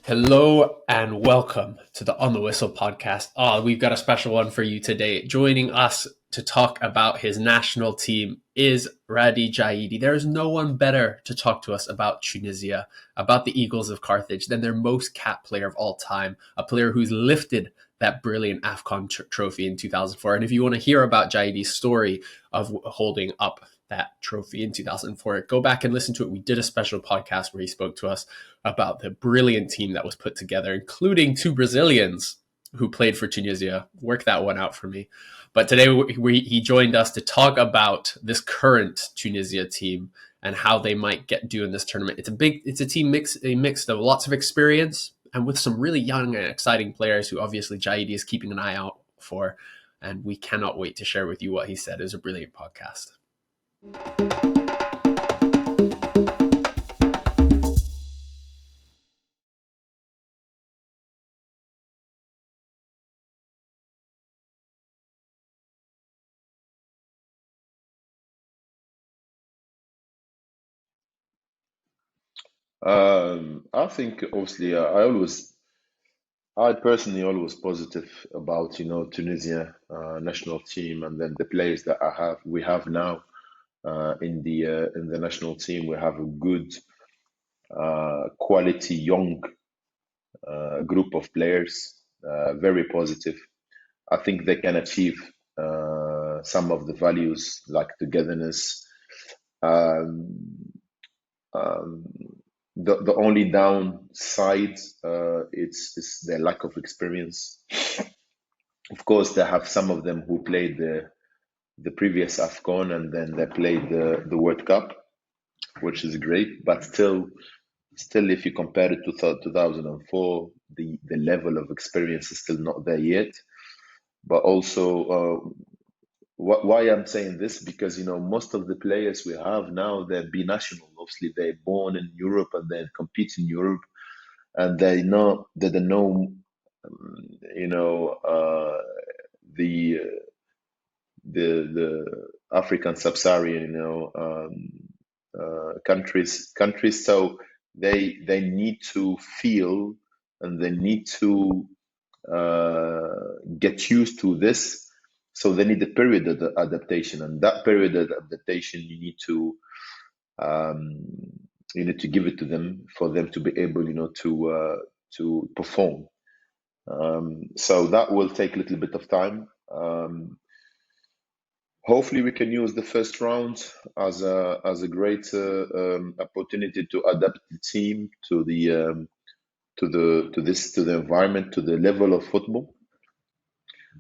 Hello and welcome to the On the Whistle podcast. We've got a special one for you today. Joining us to talk about his national team is Radhi Jaïdi. There is no one better to talk to us about Tunisia, about the Eagles of Carthage, than their most capped player of all time, a player who's lifted that brilliant AFCON trophy in 2004. And if you want to hear about Jaïdi's story of holding up that trophy in 2004, go back and listen to it. We did a special podcast where he spoke to us about the brilliant team that was put together, including two Brazilians who played for Tunisia. Work that one out for me. But today he joined us to talk about this current Tunisia team and how they might do in this tournament. It's a team mix of lots of experience and with some really young and exciting players who obviously Jaïdi is keeping an eye out for. And we cannot wait to share with you what he said. It was a brilliant podcast. I think obviously I personally always positive about Tunisia national team, and then the players that we have now in the national team. We have a good quality young group of players, very positive. I think they can achieve some of the values like togetherness. Um, um, the only downside it's their lack of experience. Of course, they have some of them who played the previous AFCON and then they played the World Cup, which is great. But still, if you compare it to 2004, the level of experience is still not there yet. But also, why I'm saying this, because most of the players we have now, they're binational. Obviously, they're born in Europe and they compete in Europe, and they don't know you know the the African sub-Saharan countries. So they need to feel and they need to get used to this. So they need a period of adaptation, and that period of adaptation um, you need to give it to them for them to be able, to perform. So that will take a little bit of time. Hopefully, we can use the first round as a great opportunity to adapt the team to the environment, to the level of football.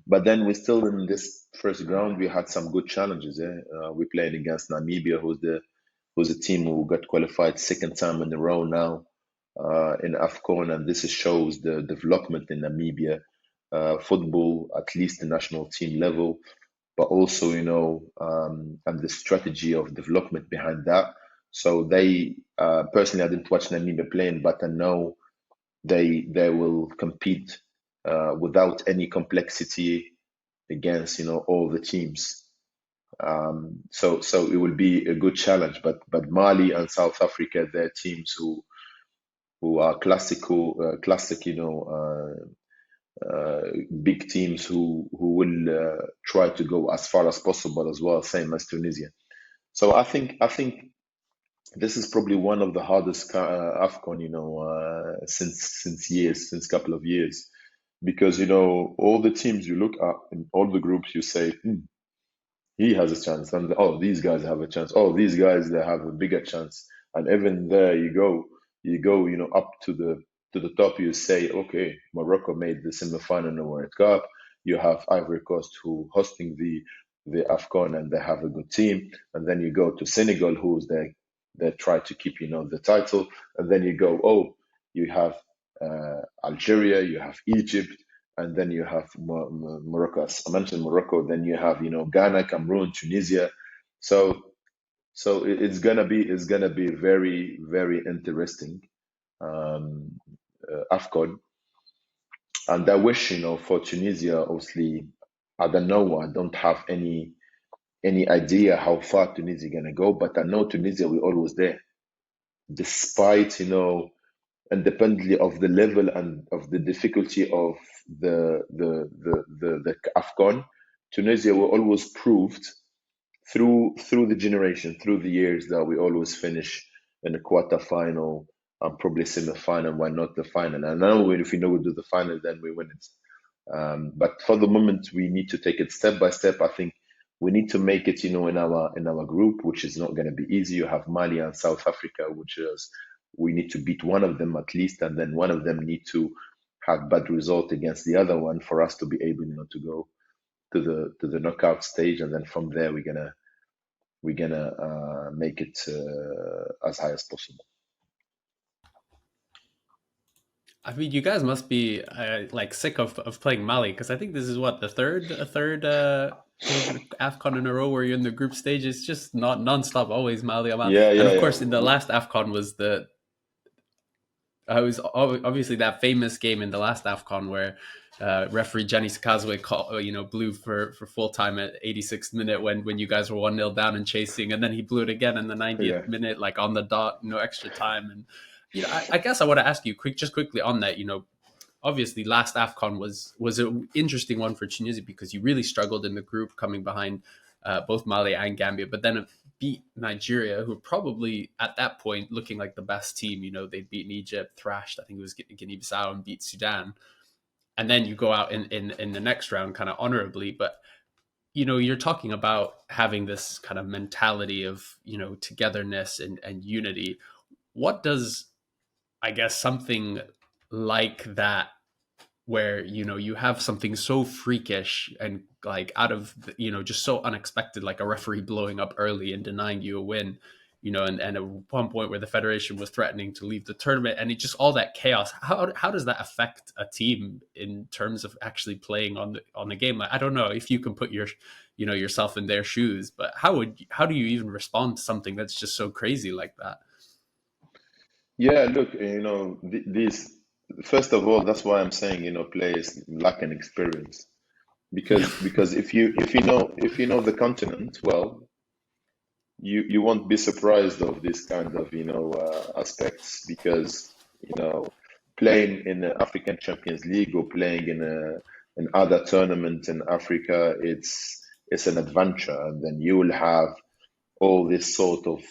But then we still in this first round we had some good challenges. We're playing against Namibia, who's a team who got qualified second time in a row now in AFCON, and this shows the development in Namibia football, at least the national team level, but also and the strategy of development behind that. So they personally, I didn't watch Namibia playing, but I know they will compete without any complexity against all the teams. So it will be a good challenge. But Mali and South Africa, they're teams who are classic, big teams who will try to go as far as possible as well, same as Tunisia. So I think this is probably one of the hardest AFCON, since couple of years, because all the teams you look at in all the groups, you say, he has a chance, and oh, these guys have a chance. Oh, these guys they have a bigger chance, and even there you go, up to the top. You say, okay, Morocco made the semi-final in the World Cup. You have Ivory Coast who hosting the AFCON, and they have a good team. And then you go to Senegal, who's they try to keep the title, and then you go, oh, you have Algeria, you have Egypt, and then you have Morocco. As I mentioned Morocco, then you have Ghana, Cameroon, Tunisia. So it's gonna be very very interesting AFCON, and I wish for Tunisia. Obviously, I don't know. I don't have any idea how far Tunisia gonna go, but I know Tunisia will always there, despite independently of the level and of the difficulty of the AFCON. Tunisia were always proved through the generation, through the years, that we always finish in the quarter final and probably semi final, why not the final? And now if we know we do the final, then we win it. But for the moment, we need to take it step by step. I think we need to make it, in our group, which is not going to be easy. You have Mali and South Africa, which is we need to beat one of them at least, and then one of them need to have bad result against the other one for us to be able, to go to the knockout stage, and then from there we're gonna make it as high as possible. I mean, you guys must be like sick of playing Mali, because I think this is what, the third AFCON in a row where you're in the group stage. It's just not nonstop, always Mali, Mali. Yeah, And yeah, of yeah. course, in the last AFCON was obviously that famous game in the last AFCON where referee Jenny Sakazwe blew for full time at 86th minute when you guys were 1-0 down and chasing, and then he blew it again in the 90th Yeah. minute, like on the dot, no extra time. And I guess I want to ask you quickly on that. Obviously last AFCON was an interesting one for Tunisia, because you really struggled in the group, coming behind both Mali and Gambia, but then beat Nigeria, who probably at that point looking like the best team. They'd beaten Egypt, thrashed, I think it was Guinea-Bissau, and beat Sudan. And then you go out in the next round kind of honorably. But you're talking about having this kind of mentality of togetherness and unity. What does, I guess, something like that, where you have something so freakish and like out of just so unexpected, like a referee blowing up early and denying you a win, and at one point where the federation was threatening to leave the tournament, and it just all that chaos, how does that affect a team in terms of actually playing on the game? Like, I don't know if you can put yourself in their shoes, but how do you even respond to something that's just so crazy like that? Yeah, look, these, first of all, that's why I'm saying, players lack an experience, Yeah. because if you know the continent well, you won't be surprised of this kind of aspects, because playing in the African Champions League or playing in other tournaments in Africa, it's an adventure, and then you will have all this sort of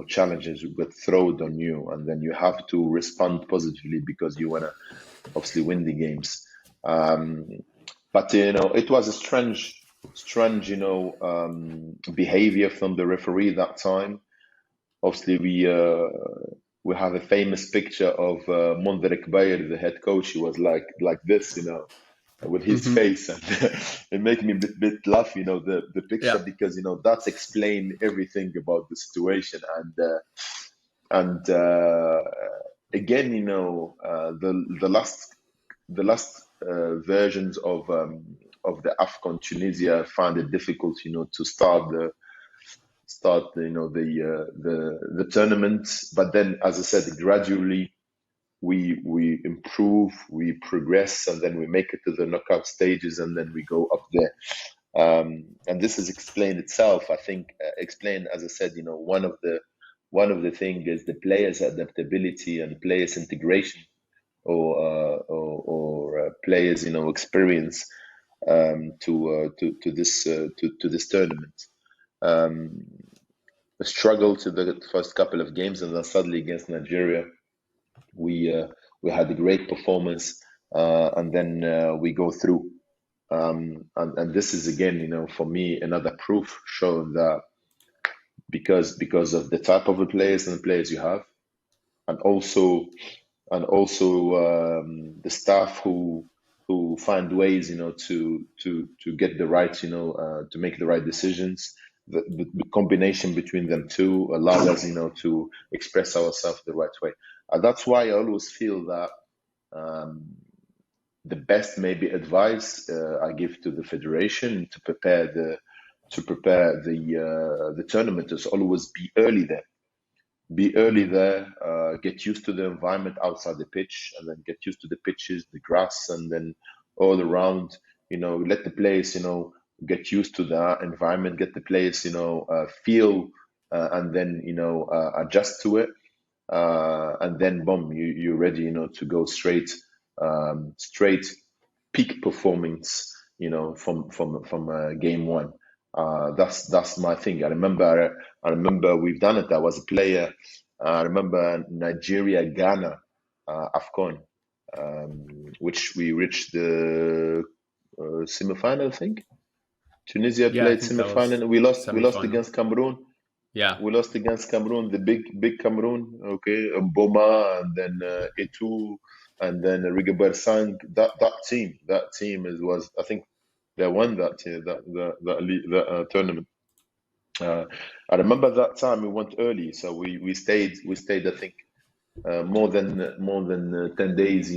challenges get thrown on you, and then you have to respond positively because you want to obviously win the games. um, but it was a strange behavior from the referee that time. Obviously, we have a famous picture of Mondir Kbair, the head coach. He was like this, with his Hmm. face, and it made me a bit laugh, the picture, Yeah. because that's explained everything about the situation. And again, the last versions of the AFCON, Tunisia found it difficult, to start the tournament. But then, as I said, gradually we improve, we progress, and then we make it to the knockout stages, and then we go up there. And this has explained itself, I think. Explained, as I said, one of the thing is the players' adaptability and players' integration, or players, experience to this tournament. Um, a struggle to the first couple of games, and then suddenly against Nigeria, we uh, we had a great performance, and then we go through. And this is again, for me, another proof showing that, because of the type of the players and the players you have, and also the staff who find ways, to get the right, to make the right decisions. The combination between them two allow us, to express ourselves the right way. That's why I always feel that um, the best maybe advice I give to the federation to prepare the tournament is always be early there. Be early Mm. there, get used to the environment outside the pitch, and then get used to the pitches, the grass, and then all around. Let the players, get used to the environment, get the players, feel, and then adjust to it, and then boom, you're ready, to go straight peak performance, from game one. That's my thing. I remember we've done it. I was a player. I remember Nigeria, Ghana, AFCON, which we reached the semi-final, I think. Tunisia Yeah, I played think that was semi-final. We lost semi-final. against Cameroon. Yeah, We lost against Cameroon, the big Cameroon. Okay, Boma, and then Etu, and then Rigobert Sang. That team was, I think, they won that team, that tournament. Uh, I remember that time we went early, so we stayed. I think more than 10 days,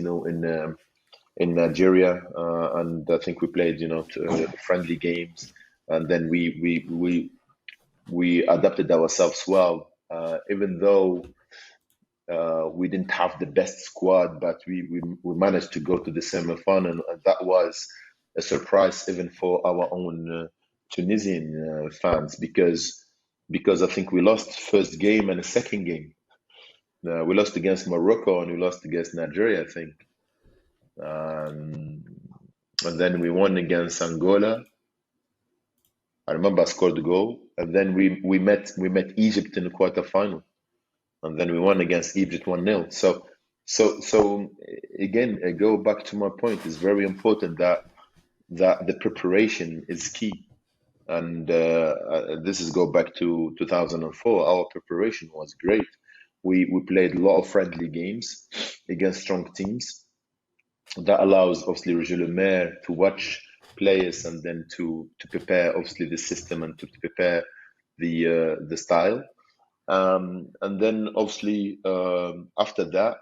in Nigeria, and I think we played, friendly games, and then we adapted ourselves well, even though we didn't have the best squad, but we managed to go to the semi-final, and that was a surprise even for our own Tunisian fans, because I think we lost first game and a second game. We lost against Morocco and we lost against Nigeria, I think, um, and then we won against Angola. I remember I scored the goal, and then we met Egypt in the quarterfinal, and then we won against Egypt 1-0. So again, I go back to my point. It's very important that the preparation is key, and this is go back to 2004. Our preparation was great. We played a lot of friendly games against strong teams. That allows obviously Roger Le Maire to watch players and then to prepare obviously the system and to prepare the style. And then obviously after that,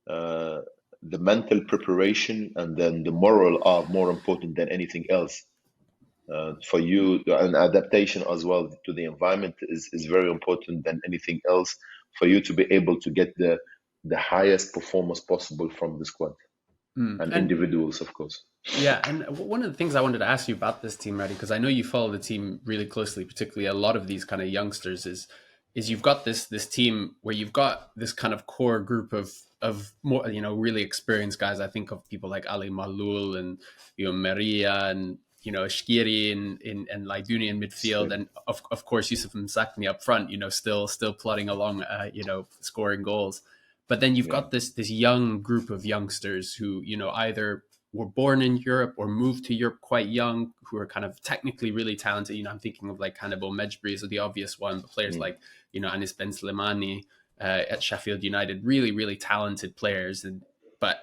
uh, the mental preparation and then the moral are more important than anything else. For you, and adaptation as well to the environment is very important than anything else for you to be able to get the highest performance possible from the squad and and individuals, of course. yeah, and one of the things I wanted to ask you about this team, Reddy, because I know you follow the team really closely, particularly a lot of these kind of youngsters, is you've got this team where you've got this kind of core group of more really experienced guys. I think of people like Ali Malul and Maria and Shkiri and Laiduni in midfield, So, and of course Yusuf Msakni up front. Still plodding along, scoring goals. But then you've yeah. got this young group of youngsters who either were born in Europe or moved to Europe quite young, who are kind of technically really talented. I'm thinking of like Hannibal Mejbri is the obvious one, but players Mm, like Anis Ben Slimani at Sheffield United, really really talented players, and but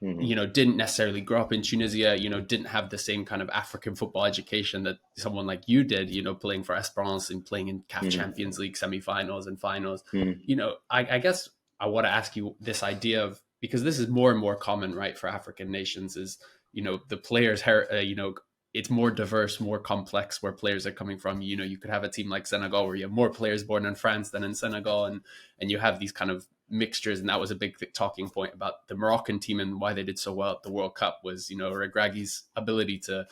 mhm, didn't necessarily grow up in Tunisia, didn't have the same kind of African football education that someone like you did, playing for Esperance and playing in CAF mhm, Champions League semifinals and finals. mhm, I guess I want to ask you this idea of, because this is more and more common, right, for African nations, is, the players, it's more diverse, more complex where players are coming from. You could have a team like Senegal where you have more players born in France than in Senegal, and you have these kind of mixtures, and that was a big talking point about the Moroccan team and why they did so well at the World Cup was Regragi's ability to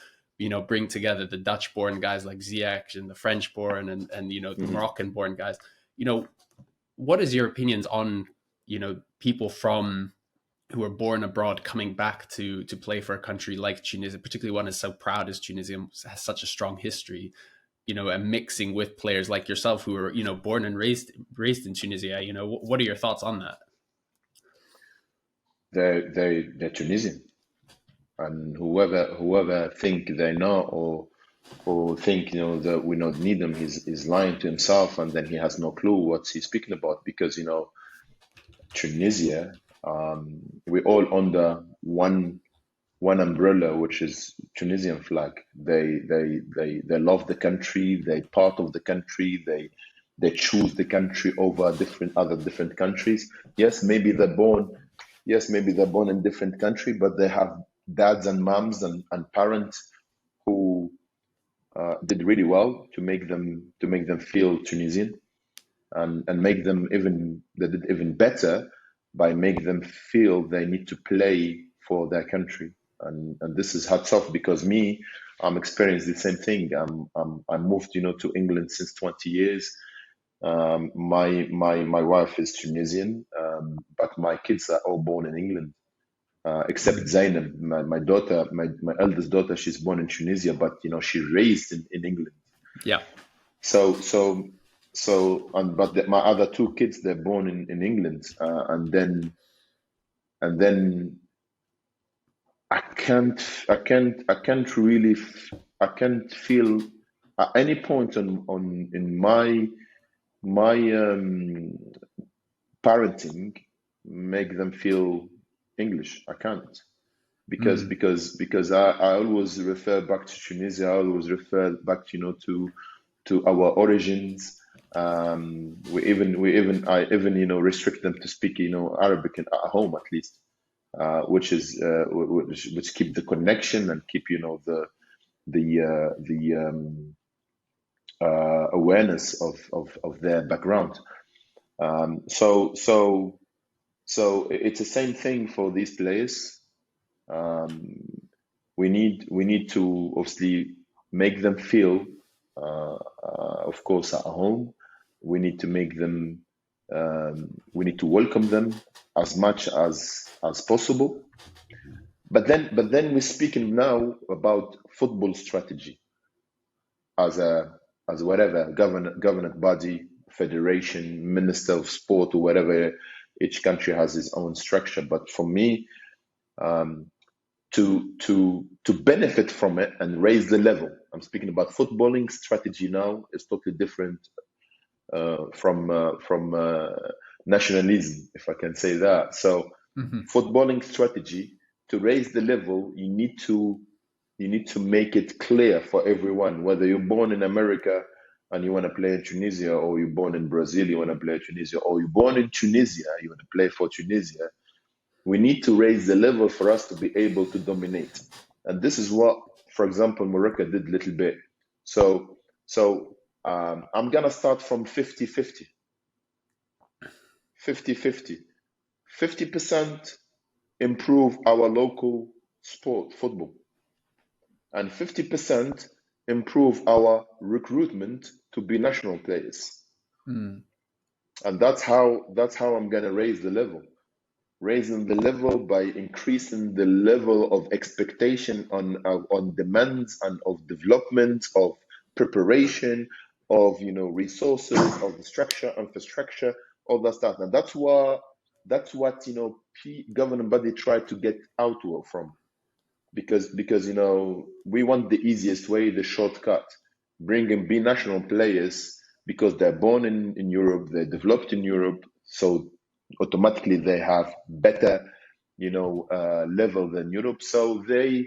bring together the Dutch born guys like Ziyech and the French born and the mhm. Moroccan born guys. What is your opinions on people from who are born abroad coming back to play for a country like Tunisia, particularly one as so proud as Tunisia, has such a strong history, and mixing with players like yourself who are, born and raised in Tunisia. What are your thoughts on that? They're Tunisian, and whoever think they know or think that we don't need them, he's lying to himself, and then he has no clue what he's speaking about, because Tunisia, we're all under one umbrella, which is Tunisian flag. They love the country. They part of the country. They choose the country over different countries. Yes, maybe they're born. Yes, maybe they're born in different country, but they have dads and moms and parents who did really well to make them feel Tunisian, and make them even they did even better by make them feel they need to play for their country. and this is hats off, because I'm experiencing the same thing. I moved, to England since 20 years. My wife is Tunisian, but my kids are all born in England, except Zainab, my daughter, my eldest daughter. She's born in Tunisia, but she raised in England. Yeah. So so but my other two kids, they're born in England, and then I can't feel at any point on in my parenting make them feel English. I can't, because I always refer back to Tunisia. I always refer back, to our origins. I even restrict them to speak, Arabic at home, at least, which keep the connection and keep, the awareness of their background. So it's the same thing for these players. We need to obviously make them feel, of course, at home. We need to make them. We need to welcome them as much as possible. But then we're speaking now about football strategy as whatever government body, federation, minister of sport, or whatever. Each country has its own structure. But for me, to benefit from it and raise the level, I'm speaking about footballing strategy now, is totally different from nationalism, if I can say that. So footballing strategy, to raise the level, you need to make it clear for everyone, whether you're born in America and you want to play in Tunisia, or you're born in Brazil, you want to play in Tunisia, or you're born in Tunisia, you want to play for Tunisia. We need to raise the level for us to be able to dominate. And this is what, for example, Morocco did a little bit. So I'm going to start from 50-50. 50-50. 50% improve our local sport, football, and 50% improve our recruitment to be national players. And that's how I'm going to raise the level. Raising the level by increasing the level of expectation on demands and of development, of preparation, of resources, of the structure, infrastructure, all that stuff. And that's what governing body try to get out from, because we want the easiest way, the shortcut, bring in be national players, because they're born in Europe, they're developed in Europe, so automatically they have better level than Europe. So they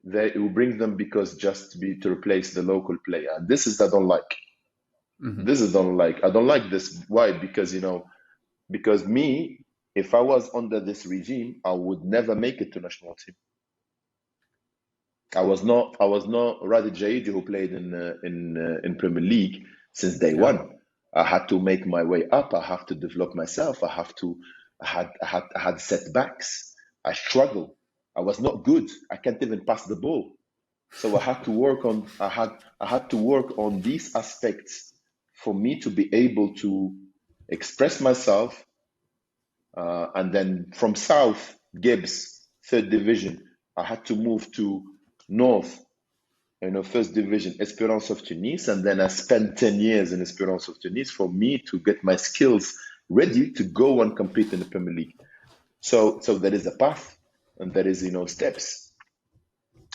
will bring them because just to replace the local player. And this is I don't like. I don't like this. Why? Because me, if I was under this regime, I would never make it to national team. I was not Radhi Jaïdi, who played in Premier League since day one. I had to make my way up. I have to develop myself. I had setbacks. I struggled. I was not good. I can't even pass the ball. So I had to work on these aspects for me to be able to express myself. And then from South, Gibbs, third division, I had to move to North, first division, Espérance of Tunis, and then I spent 10 years in Espérance of Tunis for me to get my skills ready to go and compete in the Premier League. So there is a path, and there is steps.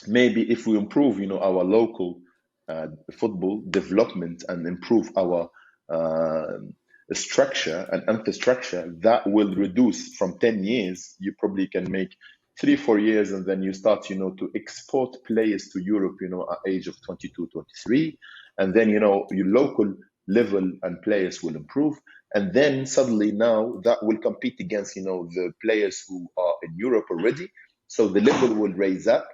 Maybe if we improve our local football development and improve our structure and infrastructure, that will reduce from 10 years. You probably can make 3-4 years, and then you start to export players to Europe at age of 22, 23, and then your local level and players will improve, and then suddenly now that will compete against the players who are in Europe already, so the level will raise up,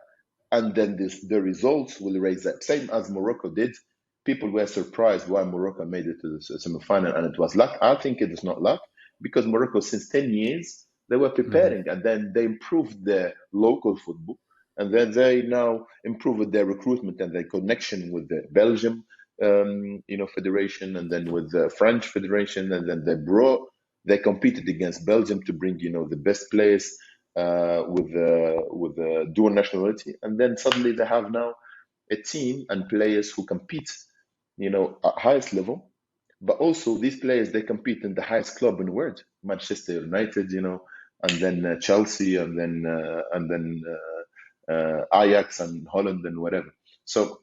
and then the results will raise up, same as Morocco did. People were surprised why Morocco made it to the semi-final, and it was luck. I think it is not luck, because Morocco, since 10 years, they were preparing, and then they improved their local football. and then they now improved their recruitment and their connection with the Belgium, federation, and then with the French federation, and then they competed against Belgium to bring the best players with dual nationality, and then suddenly they have now a team and players who compete, at highest level. But also these players, they compete in the highest club in the world, Manchester United, and then Chelsea, and then Ajax and Holland and whatever. So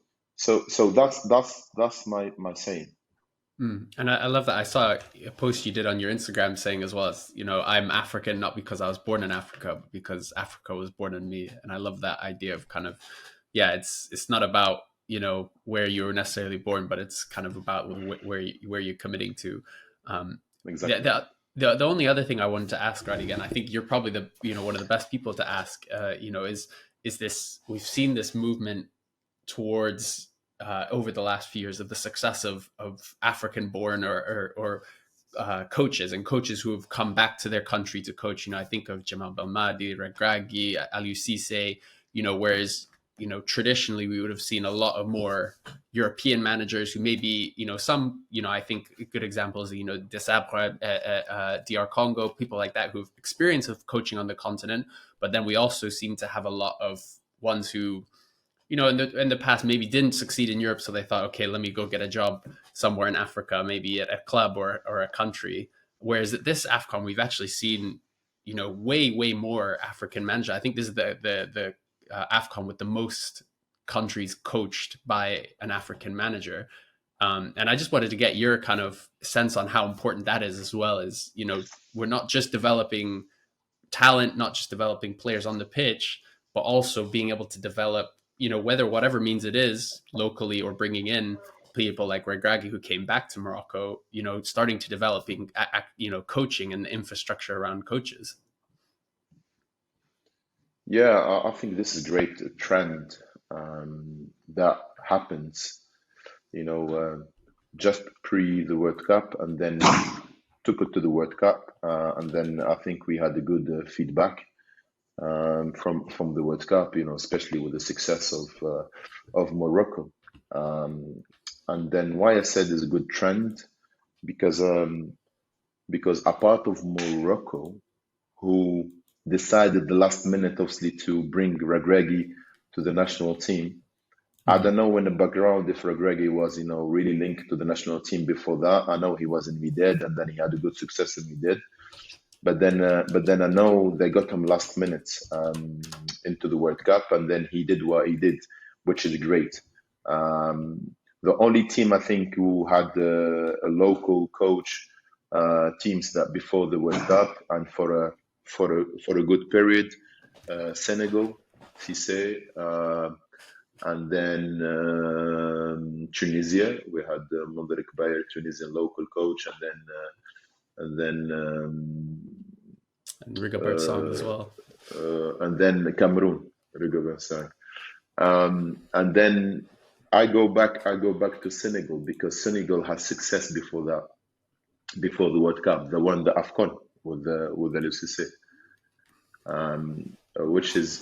that's my saying. And I love that. I saw a post you did on your Instagram saying as well as, I'm African, not because I was born in Africa, but because Africa was born in me. And I love that idea of kind of, yeah, it's not about, where you were necessarily born, but it's kind of about where you're committing to. Exactly. The only other thing I wanted to ask, right, again, I think you're probably one of the best people to ask, is this, we've seen this movement towards over the last few years of the success of African-born or coaches and coaches who have come back to their country to coach. I think of Jamal Belmadi, Regragui, Aliou Cisse. Whereas traditionally we would have seen a lot of more European managers who maybe some I think good examples Desabre, DR Congo, people like that who have experience of coaching on the continent. But then we also seem to have a lot of ones who in the past maybe didn't succeed in Europe, so they thought, okay, let me go get a job somewhere in Africa, maybe at a club or a country. Whereas at this AFCON, we've actually seen, way more African managers. I think this is the AFCON with the most countries coached by an African manager. And I just wanted to get your kind of sense on how important that is, as well as, we're not just developing talent, not just developing players on the pitch, but also being able to develop whatever means it is, locally or bringing in people like Regragui who came back to Morocco, starting to developing, coaching and the infrastructure around coaches. Yeah, I think this is a great trend that happens, just pre the World Cup, and then took it to the World Cup, and then I think we had a good feedback from the World Cup, especially with the success of Morocco. And then why I said is a good trend, because a part of Morocco who decided the last minute, obviously, to bring Regragui to the national team. I don't know in the background if Regragui was, really linked to the national team before that. I know he was in Wydad, and then he had a good success in Wydad. But then I know they got him last minute into the World Cup, and then he did what he did, which is great. The only team I think who had a local coach teams that before the World Cup and for a good period, Senegal, Cisse, and then Tunisia. We had Mondrik Bayer, Tunisian local coach, and then and Rigobert Song as well, and then Cameroon, Rigobert Song, and then I go back to Senegal, because Senegal has success before that, before the World Cup. They won the AFCON with Aliou Cisse,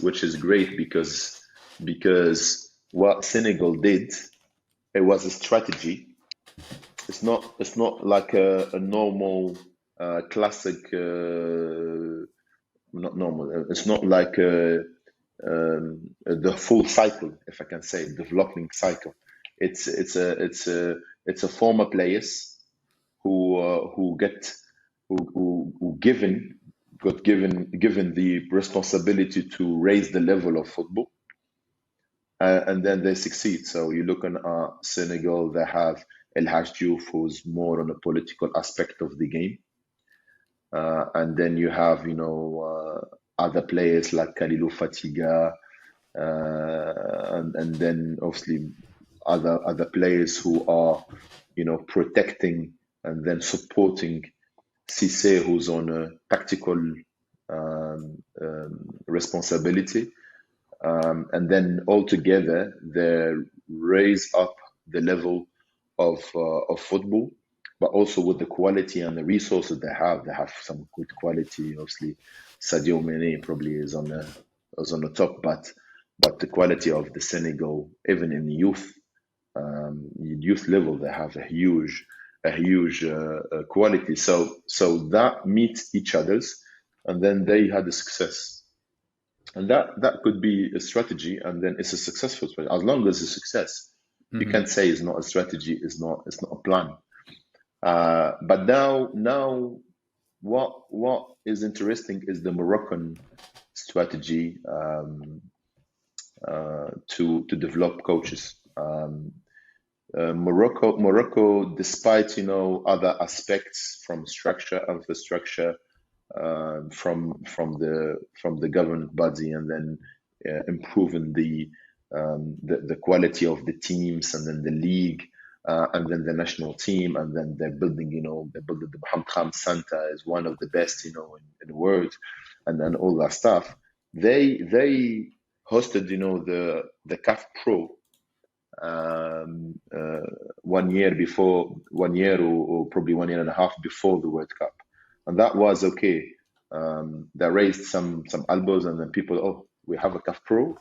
which is great, because what Senegal did, it was a strategy. It's not like a normal classic, not normal. It's not like the full cycle, if I can say, developing cycle. It's a former players who got given the responsibility to raise the level of football, and then they succeed. So you look at Senegal, they have El Hadj Diouf, who's more on a political aspect of the game. And then you have, other players like Kalilou Fatiga, and then obviously other players who are, protecting and then supporting Cisse, who's on a tactical responsibility. And then altogether, they raise up the level of football, but also with the quality and the resources they have. They have some good quality. Obviously, Sadio Mane probably is on the top, but the quality of the Senegal, even in youth level, they have a huge quality. So that meets each other's, and then they had a success. And that could be a strategy, and then it's a successful strategy. As long as it's a success, you Hmm. can't say it's not a strategy, it's not a plan. But now what is interesting is the Moroccan strategy to develop coaches. Morocco, despite other aspects from structure, infrastructure, from the government body, and then improving the quality of the teams, and then the league, and then the national team, and then they're building the Mohammed Kham Center is one of the best in the world, and then all that stuff. They hosted the CAF Pro 1 year before, 1 year or probably 1 year and a half before the World Cup, and that was okay. They raised some elbows, and then people, oh, we have a CAF Pro.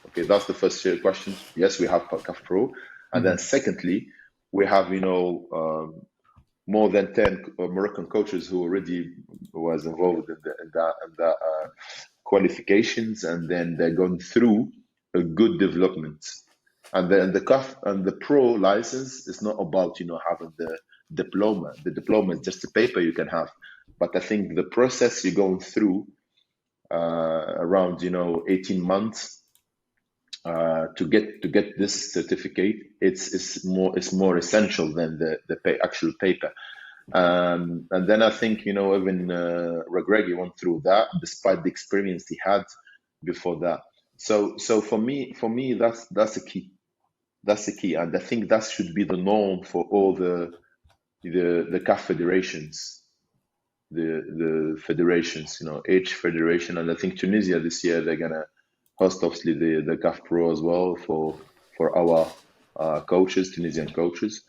Okay, that's the first question. Yes, we have CAF Pro, and then Hmm. secondly, we have more than 10 Moroccan coaches who already was involved in that qualifications, and then they're going through a good development. And then the CAF and the pro license is not about having the diploma. The diploma is just a paper you can have, but I think the process you're going through around 18 months to get this certificate, it's more essential than the actual paper. And then I think even Regragui went through that despite the experience he had before that. So for me that's the key. That's the key, and I think that should be the norm for all the CAF federations, the federations, each federation. And I think Tunisia this year they're gonna host obviously the CAF Pro as well for our coaches, Tunisian coaches,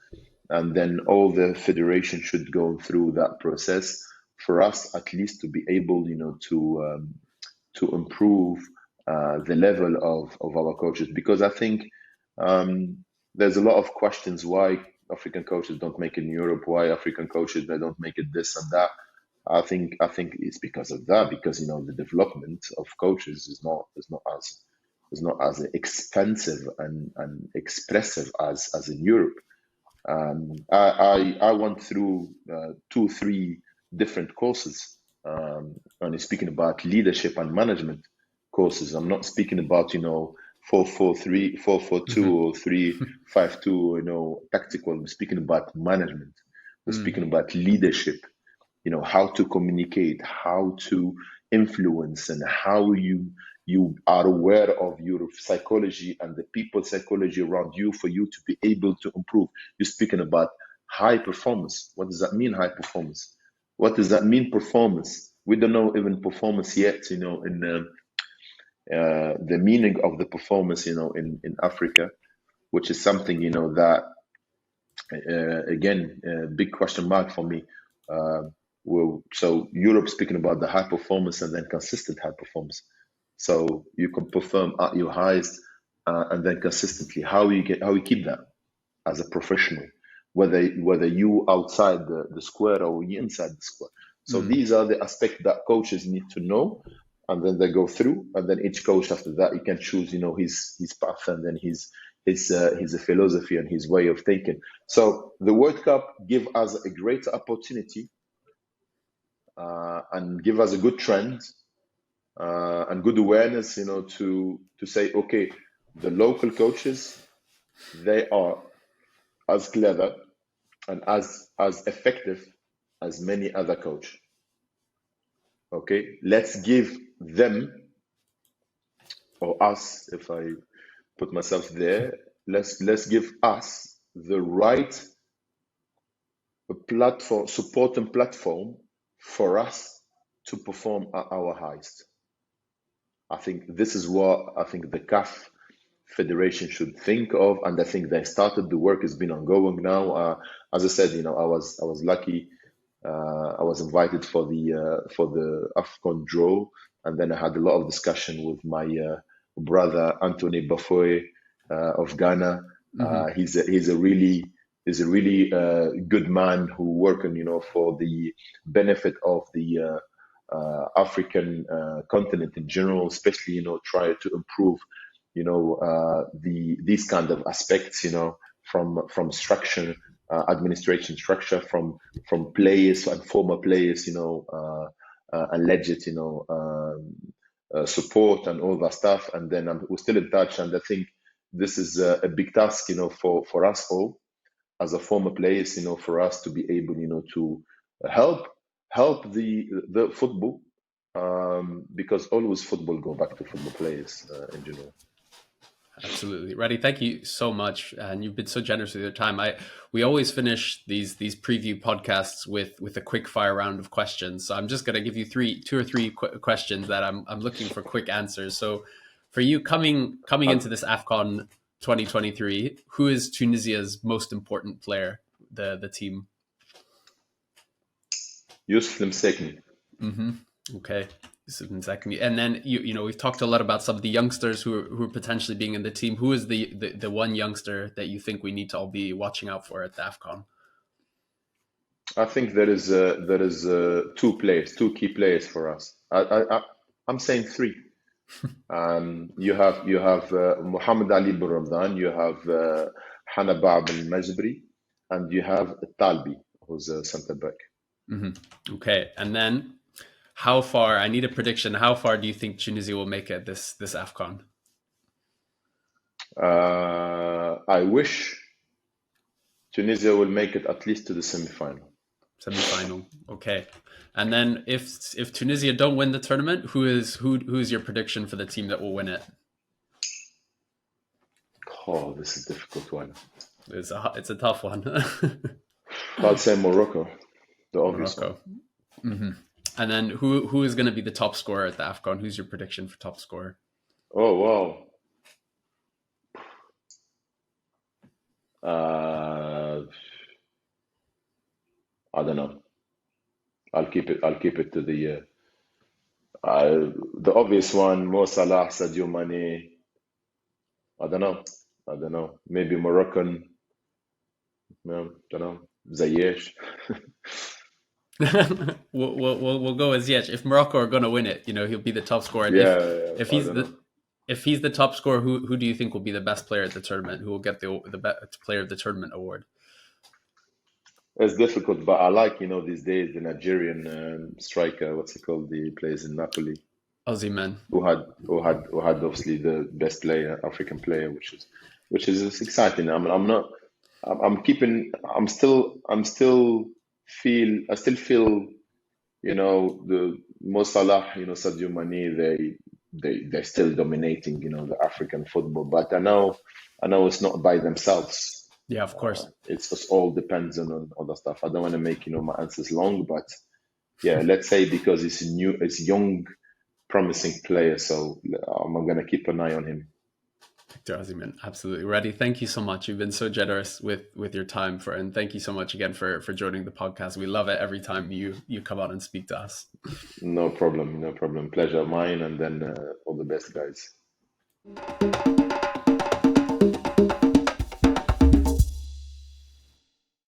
and then all the federations should go through that process for us at least to be able, to improve the level of our coaches, because I think there's a lot of questions why African coaches don't make it in Europe, why African coaches they don't make it this and that. I think it's because of that, because the development of coaches is not as expensive and expressive as in Europe. I went through 2 3 different courses, and speaking about leadership and management courses. I'm not speaking about 4-4-3, 4-4-2, Hmm. or 3-5-2, tactical. I'm speaking about management. We're speaking Hmm. about leadership, how to communicate, how to influence, and how you are aware of your psychology and the people's psychology around you for you to be able to improve. You're speaking about high performance. What does that mean, high performance? What does that mean, performance? We don't know even performance yet, in the meaning of the performance, in Africa, which is something, that again, big question mark for me. So Europe speaking about the high performance and then consistent high performance. So you can perform at your highest, and then consistently. How you keep that as a professional, whether you outside the square or you inside the square. So Hmm. these are the aspects that coaches need to know, and then they go through, and then each coach after that he can choose, his path, and then his philosophy and his way of thinking. So the World Cup give us a great opportunity, and give us a good trend, and good awareness, to say, okay, the local coaches, they are as clever and as effective as many other coach. Okay, let's give them, or us, if I put myself there, let's give us the right platform, support and platform for us to perform at our highest. I think this is what I think the CAF Federation should think of, and I think they started. The work has been ongoing now. As I said, I was lucky. I was invited for the AFCON draw, and then I had a lot of discussion with my brother Anthony Bafoe of Ghana. Hmm. He's a really good man who working, for the benefit of the African continent in general, especially, try to improve, these kind of aspects, from structure, administration structure, from players and former players, alleged, support and all that stuff. And then we're still in touch, and I think this is a big task, for us all as a former players, for us to be able, to help the football, because always football go back to football players in general. Absolutely, Radhi. Thank you so much, and you've been so generous with your time. We always finish these preview podcasts with a quick fire round of questions. So I'm just going to give you two or three questions that I'm looking for quick answers. So for you coming into this AFCON 2023, who is Tunisia's most important player, the team? Youthful second. Mm-hmm. Okay. Exactly. And then we've talked a lot about some of the youngsters who are potentially being in the team. Who is the one youngster that you think we need to all be watching out for at the AFCON? I think there is two key players for us. I'm saying three. You have Muhammad Ali bin Ramadan, you have Hanabab al Majbri, and you have Talbi, who's a centre back. Mm-hmm. Okay, and then how far? I need a prediction. How far do you think Tunisia will make it this AFCON? I wish Tunisia will make it at least to the semi-final. Semi-final. Okay. And then if Tunisia don't win the tournament, who is your prediction for the team that will win it? Oh, this is a difficult one. It's a tough one. I'd say Morocco, the obvious Morocco. one. Mm-hmm. And then who is going to be the top scorer at the AFCON? Who's your prediction for top scorer? Oh, wow. I don't know. I'll keep it to the obvious one. Mo Salah, Sadio Mane. I don't know. Maybe Moroccan. No, don't know. Ziyech. we'll go with Ziyech. If Morocco are going to win it, he'll be the top scorer. Yeah, if he's the top scorer, who do you think will be the best player at the tournament? Who will get the best player of the tournament award? It's difficult, but I like, these days the Nigerian striker. What's he called? He plays in Napoli. Osimhen. Who had obviously the best player, African player, which is exciting. I still feel, the Mo Salah, Sadio Mane, they're still dominating, the African football. But I know it's not by themselves. Yeah, of course. It's just all depends on other stuff. I don't want to make, my answers long, but yeah, let's say because it's young, promising player. So I'm going to keep an eye on him. Victor Osimhen, absolutely. Radhi, thank you so much. You've been so generous with your time and thank you so much again for joining the podcast. We love it every time you come out and speak to us. No problem. Pleasure of mine. And then all the best, guys.